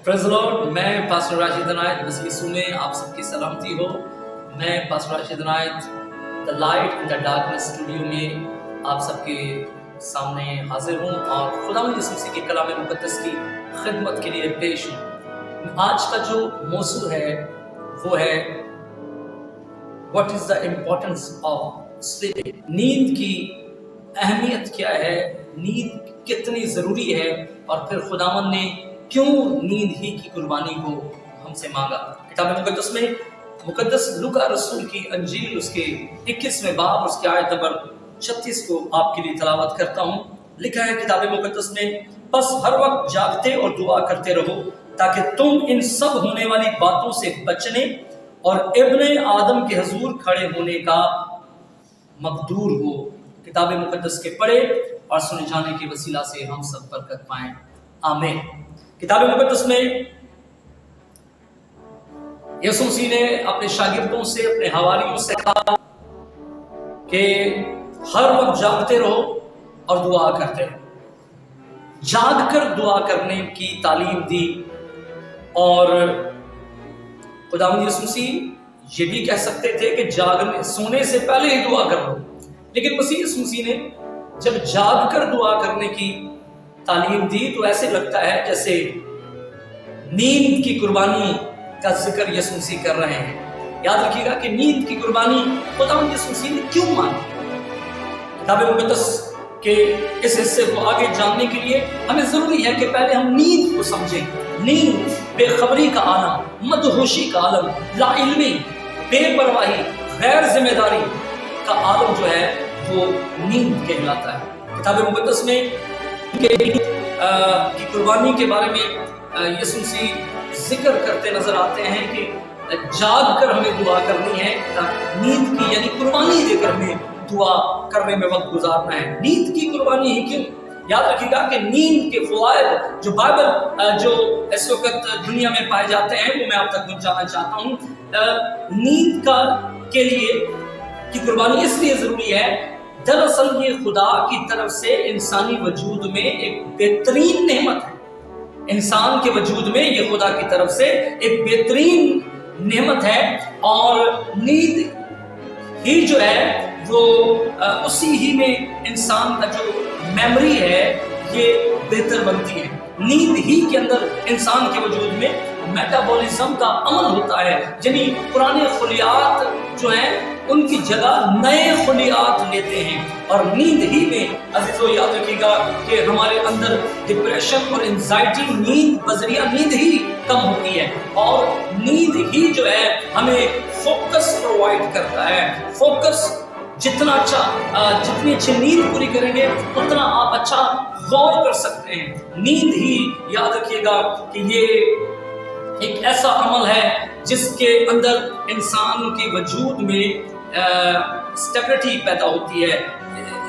Praise the lord. मैं pastor Rashid Anayat, बस यीशु में आप सबकी सलामती हो। मैं pastor Rashid Anayat the light in the darkness studio में आप सबके सामने हाजिर हूँ और खुदावंद यीशु मसीह के कलाम मुक़द्दस की खिदमत के लिए पेश हूँ। आज का जो मौज़ू है वो है what is the importance of sleeping. नींद की अहमियत क्या है, नींद कितनी ज़रूरी है और फिर खुदावंद ने क्यों नींद ही की कुर्बानी को हमसे मांगा। किताब मुकद्दस में मुकद्दस लूका रसूल की अंजील उसके 21वें बाब उसके आयत नंबर 36 को आपके लिए तिलावत करता हूँ। लिखा है किताब मुकद्दस में, बस हर वक्त जागते और दुआ करते रहो ताकि तुम इन सब होने वाली बातों से बचने और इब्ने आदम के हजूर खड़े होने का मकदूर हो। किताब मुकद्दस के पढ़े और सुने जाने के वसीला से हम सब बरकत पाएं, आमीन। किताब मुकद्दस में यीशु मसीह ने अपने शागिर्दों से, अपने हवारियों से कहा कि हर वक्त जागते रहो और दुआ करते रहो। जाग कर दुआ करने की तालीम दी और खुदावंद यीशु मसीह ये भी कह सकते थे कि जागने सोने से पहले ही दुआ कर लो, लेकिन यीशु मसीह ने जब जाग कर दुआ करने की तालीम दी तो ऐसे लगता है जैसे नींद की कुर्बानी का जिक्र यीशु मसीह कर रहे हैं। याद रखिएगा कि नींद की कुर्बानी खुदावंद यीशु मसीह ने क्यों मांगी। किताब मुकद्दस के इस हिस्से को आगे जानने के लिए हमें जरूरी है कि पहले हम नींद को समझें। नींद बेखबरी का आलम, मदहोशी का आलम, लाइल्मी, बेपरवाही, गैर जिम्मेदारी का आलम जो है वो नींद कहलाता है। किताब मुकद्दस में की कुर्बानी के बारे में यीशु मसीह जिक्र करते नजर आते हैं कि जाग कर हमें दुआ करनी है, नींद की यानी कुर्बानी देकर हमें दुआ करने में वक्त गुजारना है। नींद की कुर्बानी ही क्यों? याद रखिएगा कि नींद के फवायद जो बाइबल जो इस वक्त दुनिया में पाए जाते हैं वो मैं आप तक पहुंचाना चाहता हूँ। नींद का के लिए की कुर्बानी इसलिए जरूरी है, दरअसल ये खुदा की तरफ से इंसानी वजूद में एक बेहतरीन नेमत है। इंसान के वजूद में ये खुदा की तरफ से एक बेहतरीन नेमत है और नींद ही जो है वो उसी ही में इंसान का जो मेमोरी है ये बेहतर बनती है। नींद ही के अंदर इंसान के वजूद में मेटाबॉलिज्म का अमल होता है, यानी पुराने खुलियात जो हैं उनकी जगह नए खुलियात लेते हैं। और नींद ही में अजीजों याद रखिएगा कि हमारे अंदर डिप्रेशन और एंजाइटी नींद बजरिया नींद ही कम होती है और नींद ही जो है हमें फोकस प्रोवाइड करता है। फोकस जितना अच्छा जितनी अच्छी नींद पूरी करेंगे उतना आप अच्छा गौर कर सकते हैं। नींद ही याद रखिएगा कि ये एक ऐसा अमल है जिसके अंदर इंसान के वजूद में स्टेबिलिटी पैदा होती है।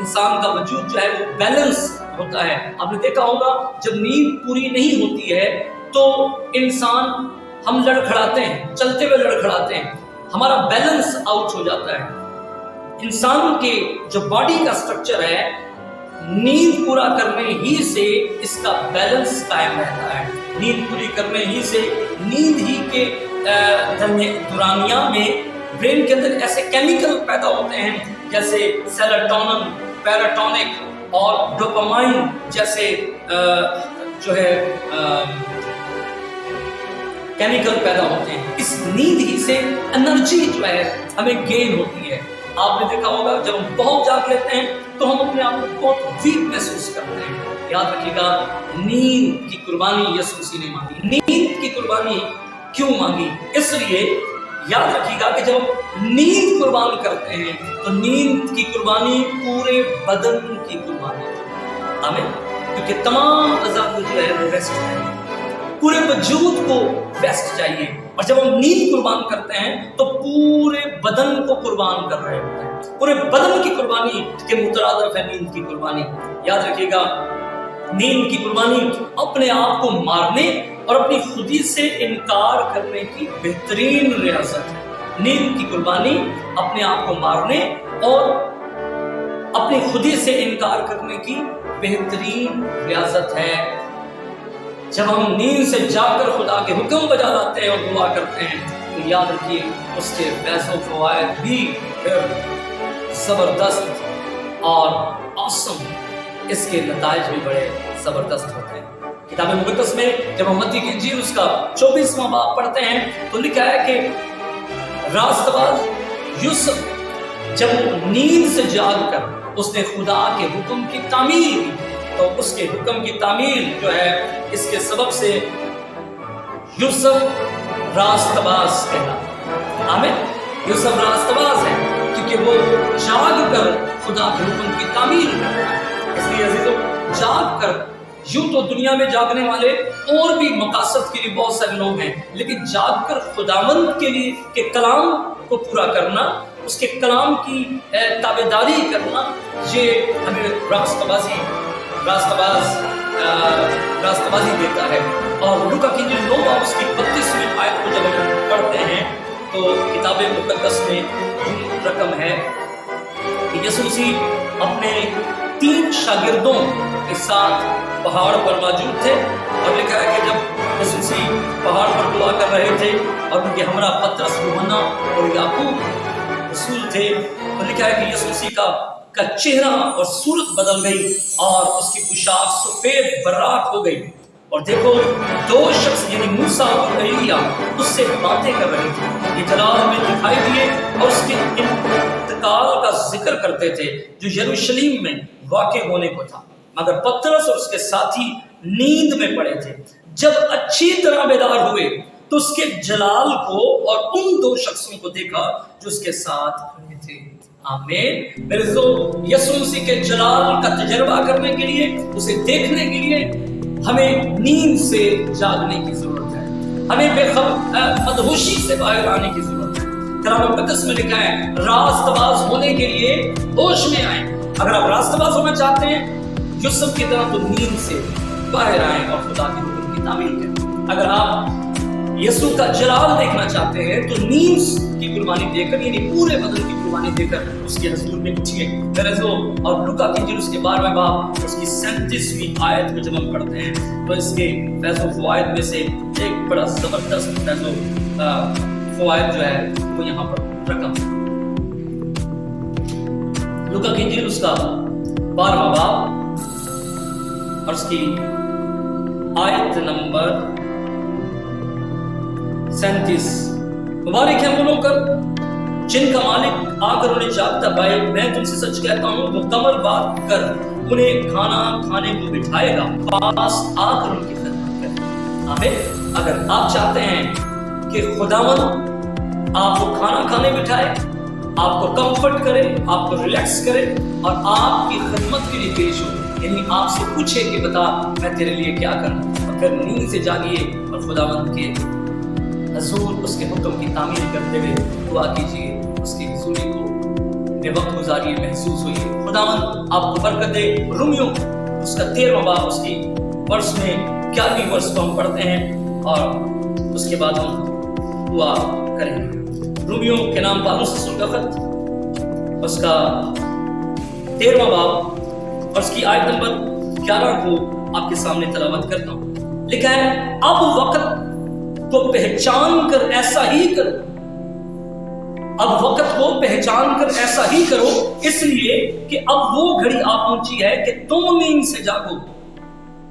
इंसान का वजूद जो है वो बैलेंस होता है। आपने देखा होगा जब नींद पूरी नहीं होती है तो इंसान हम लड़खड़ाते हैं, चलते हुए लड़खड़ाते हैं, हमारा बैलेंस आउट हो जाता है। इंसान के जो बॉडी का स्ट्रक्चर है नींद पूरा करने ही से इसका बैलेंस कायम रहता है। नींद पूरी करने ही से नींद ही के दौरानिया में ब्रेन के अंदर ऐसे केमिकल पैदा होते हैं जैसे सेरोटोनिन, पैराटोनिक और डोपामाइन जैसे जो है केमिकल पैदा होते हैं। इस नींद ही से एनर्जी जो है हमें गेन होती है। आपने देखा होगा जब हम बहुत जाग लेते हैं तो हम अपने आप को बहुत वीक महसूस करते हैं। याद रखिएगा नींद की कुर्बानी यीशु मसीह ने मांगी। नींद की कुर्बानी क्यों मांगी? इसलिए याद रखिएगा कि जब नींद कुर्बान करते हैं तो नींद की कुर्बानी पूरे बदन की कुर्बानी, आमीन, क्योंकि तमाम अज़ा को जो है वो रेस्ट चाहिए, पूरे वजूद को रेस्ट चाहिए। और जब हम नींद कुर्बान करते हैं तो पूरे बदन को कुर्बान कर रहे होते हैं। पूरे बदन की कुर्बानी के मुतरादिफ है नींद की कुर्बानी। याद रखिएगा नींद की कुर्बानी अपने आप को मारने और अपनी खुदी से इनकार करने की बेहतरीन रियासत है। नींद की कुर्बानी अपने आप को मारने और अपनी खुदी से इनकार करने की बेहतरीन रियासत है। جب ہم نیند سے جاگ کر خدا کے حکم بجا لاتے ہیں اور دعا کرتے ہیں تو یاد رکھیے اس کے فیض و فوائد بھی زبردست اور awesome، اس کے نتائج بھی بڑے زبردست ہوتے ہیں۔ کتاب مقدس میں جب ہم متی کی انجیل اس کا 24واں باب پڑھتے ہیں تو لکھا ہے کہ راست باز یوسف جب نیند سے جاگ کر اس نے خدا کے حکم کی تعمیل کی، تو اس کے حکم کی تعمیل جو ہے اس کے سبب سے یوسف راست باز کہلاتا۔ آمین۔ یوسف راست باز ہے کیونکہ وہ جاگ کر خدا کے حکم کی تعمیل کرتا ہے۔ اس لیے عزیزو، جاگ کر، یوں تو دنیا میں جاگنے والے اور بھی مقاصد کے لیے بہت سارے لوگ ہیں، لیکن جاگ کر خداوند کے لیے کے کلام کو پورا کرنا، اس کے کلام کی تابعداری کرنا، یہ ہمیں راست بازی دیتا ہے۔ اور لوکا کی انجیل 9 باب اس کی 32ویں آیت کو جب ہم پڑھتے ہیں تو کتاب مقدس میں رقم ہے کہ یسوع مسیح اپنے 3 شاگردوں کے ساتھ پہاڑ پر موجود تھے، اور لکھا ہے کہ جب یسوع مسیح پہاڑ پر دعا کر رہے تھے اور ان کے ہمراہ پطرس، یوحنا اور یعقوب رسول تھے، تو لکھا ہے کہ یسوع مسیح کا چہرہ اور صورت بدل گئی اور اس کی پوشاک سفید براق ہو گئی، اور دیکھو 2 شخص یعنی موسیٰ اور ایلیا اس سے باتیں کر رہے تھے، یہ جلال میں دکھائی دیے اور اس کے انتقال کا ذکر کرتے تھے جو یروشلم میں واقع ہونے کو تھا، مگر پطرس اور اس کے ساتھی نیند میں پڑے تھے۔ جب اچھی طرح بیدار ہوئے تو اس کے جلال کو اور ان 2 شخصوں کو دیکھا جو اس کے ساتھ کھڑے تھے۔ آمین۔ میرے دوستو، یسوع مسیح کے جلال کا تجربہ کرنے کے لیے، اسے دیکھنے کے لیے ہمیں نیند سے جاگنے کی ضرورت ہے، ہمیں مدہوشی سے باہر آنے کی ضرورت ہے۔ کلام مقدس میں لکھا ہے راست باز ہونے کے لیے ہوش میں آئیں۔ اگر آپ راست باز ہونا چاہتے ہیں یوسف کی طرح تو نیند سے باہر آئیں اور خدا کے حکم کی تعمیل کریں۔ اگر آپ یسوع کا جلال دیکھنا چاہتے ہیں تو نیند کی قربانی دے کر، یعنی پورے بدن کی قربانی دے کر اس کے حضور میں اٹھیے۔ اور لوکا کی انجیل اس کے 12واں باب اس کی 37ویں آیت کو جب ہم پڑھتے ہیں تو اس کے فیض و فوائد میں سے ایک بڑا زبردست فیض و فوائد جو ہے وہ یہاں پر رقم ہے۔ لوکا کی انجیل اس کا 12واں باب اور اس کی آیت نمبر 37۔ مبارک ہے وہ لوگ جن کا مالک آ کر انہیں جاگتا پائے، میں تم سے سچ کہتا ہوں وہ کمر باندھ کر انہیں کھانا کھانے کو بٹھائے گا، پاس آ کر ان کی خدمت کرے۔ آمین۔ اگر آپ چاہتے ہیں کہ خداوند آپ کو کھانا کھانے بٹھائے، آپ کو کمفرٹ کرے، آپ کو ریلیکس کرے اور آپ کی خدمت کے لیے پیش ہو، یعنی آپ سے پوچھے کہ بتا میں تیرے لیے کیا کروں، اگر نیند سے جاگیے اور خداوند کے حضور اس کے حکم کی تعمیل کرتے ہوئے دعا کیجیے، اس کی حضوری کو بے وقت گزاریے، محسوس ہوئیے۔ خداوند آپ کو برکت دے۔ رومیو اس کا 13واں باب اس کی ورس میں 11ویں ورس کو ہم پڑھتے ہیں اور اس کے بعد ہم دعا کریں گے۔ رومیو کے نام پالوس رسول کا خط اس کا 13واں باب اور اس کی آیت نمبر 11 کو آپ کے سامنے تلاوت کرتا ہوں۔ لکھا ہے اب وقت کو پہچان کر ایسا ہی کرو، اب وقت کو پہچان کر ایسا ہی کرو، اس لیے کہ اب وہ گھڑی آ پہنچی ہے کہ تم نیند سے جاگو،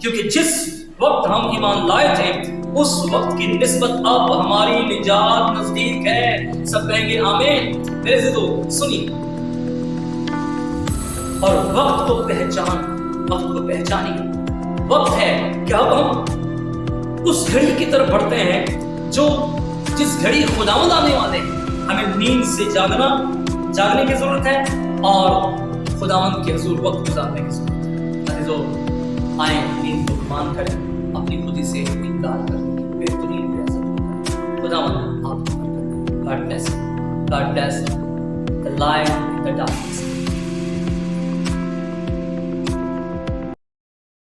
کیونکہ جس وقت ہم ایمان لائے تھے اس وقت کی نسبت اب ہماری نجات نزدیک ہے۔ سب کہیں گے آمین۔ میرے عزیزو سنیے، اور وقت کو پہچانیے۔ وقت ہے کہ اب ہم اس گھڑی کی طرف بڑھتے ہیں جس گھڑی خداوند آنے والے ہیں۔ ہمیں نیند سے جاگنے کی ضرورت ہے اور خداوند کے حضور وقت گزارنے کی ضرورت ہے۔ عزیزو آئیں نیند کو قربان کریں، اپنی خودی سے انکار کریں، بہترین ریاست کریں۔ خداوند آپ کو برکت دے۔ God bless you. God bless you. The light in the darkness.